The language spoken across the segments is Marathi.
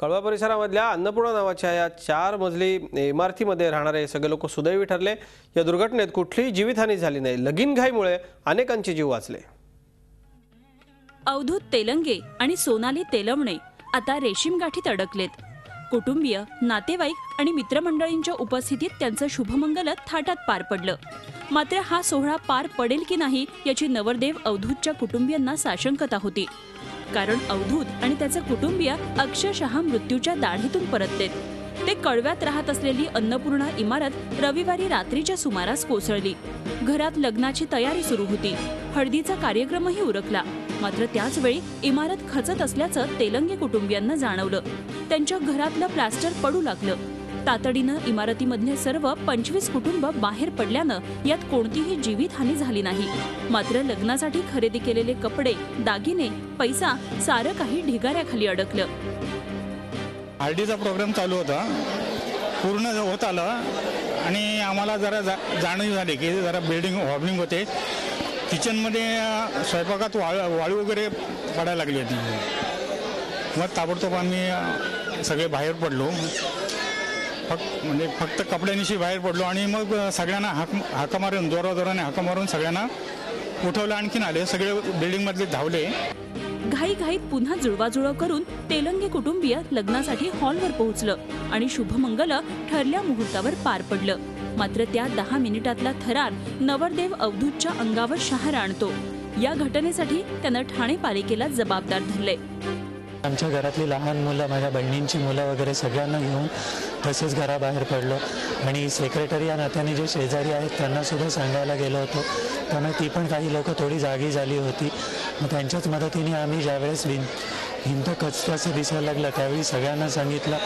कळवा परिसरामधल्या अन्नपूर्णा नावाच्या या 4 मजली इमारतीमध्ये राहणारे सगळे लोक सुदैवी ठरले। या दुर्घटनेत कुठलीही जीवितहानी झाली नाही। लगीनघाईमुळे अनेकांचे जीव वाचले। अवधूत तेलंगे आणि सोनाली तेलवणे आता रेशीम गाठीत अडकलेत। कुटुंबीय, नातेवाईक आणि मित्रमंडळींच्या उपस्थितीत त्यांचं शुभमंगल थाटात पार पडलं। मात्र हा सोहळा पार पडेल की नाही याची नवरदेव अवधूतच्या कुटुंबियांना साशंकता होती। कारण अवधूत आणि त्याचे कुटुंबीय अक्षरशः मृत्यूच्या दाढीतून परतलेत। ते कळव्यात राहत असलेली अन्नपूर्णा इमारत रविवारी रात्रीच्या सुमारास कोसळली। घरात लग्नाची तयारी सुरू होती, हळदीचा कार्यक्रमही उरकला। मात्र त्याच वेळी इमारत खचत असल्याचं तेलंगे कुटुंबियांना जाणवलं। त्यांच्या घरातलं प्लास्टर पडू लागलं। तातडीनं इमारतीमधले सर्व 25 कुटुंब बाहेर पडल्यानं यात कोणतीही जीवितहानी झाली नाही। मात्र लग्नासाठी खरेदी केलेले कपडे, दागिने, पैसा सारं काही ढिगाऱ्याखाली अडकलं। हळदीचा प्रोग्राम चालू होता, पूर्ण होत आलं आणि आम्हाला जरा जाणीव झाली की जरा बिल्डिंग वॉर्निंग होते। किचनमध्ये स्वयंपाकात वाळू वगैरे पडायला लागली होती। मग ताबडतोब आम्ही सगळे बाहेर पडलो। फक्त कपड्यांशी बाहेर पडलो आणि मग सगळ्यांना हाका मारून जोराजोराने हाका मारून सगळ्यांना उठवलं। आणखीन आले, सगळे बिल्डिंगमधले धावले। घाईघाईत पुन्हा जुळवाजुळव करून तेलंगे कुटुंबीय लग्नासाठी हॉलवर पोहोचलं आणि शुभमंगल ठरल्या मुहूर्तावर पार पडलं। मात्र त्या 10 मिनिटातला थरार नवरदेव अवधूतच्या अंगावर शहारा आणतो। या घटनेसाठी त्यानं ठाणे पालिकेला जबाबदार धरले। आमच्या घरातली लहान मुलं, माझ्या बहिणींची मुलं वगैरे सगळ्यांना घेऊन तसेच घराबाहेर पडलो आणि सेक्रेटरी या नात्याने जे शेजारी आहेत त्यांना सुद्धा सांगायला गेलो होतो। त्यामुळे ती पण काही लोक थोडी जागी झाली होती। मग त्यांच्याच मदतीने आम्ही ज्यावेळेस भिंत खचल्याचं दिसायला लागलं त्यावेळी सगळ्यांना सांगितलं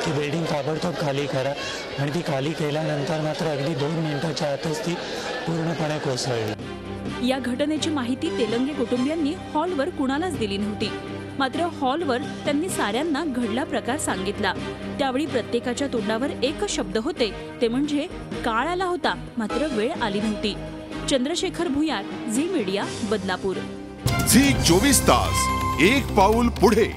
की बिल्डिंग ताबडतोब खाली करा आणि ती खाली केल्यानंतर मात्र अगदी 2 मिनिटाच्या आतच ती पूर्णपणे कोसळली। या घटनेची माहिती तेलंगे कुटुंबियांनी हॉलवर कुणालाच दिली नव्हती। मात्र हॉलवर त्यांनी साऱ्यांना घडला प्रकार सांगितला। त्यावेळी प्रत्येकाच्या तोंडावर एकच शब्द होते, ते म्हणजे काळ आला होता मात्र वेळ आली नव्हती। चंद्रशेखर भुयार, झी मीडिया, बदलापूर। झी 24 तास, एक पाऊल पुढे।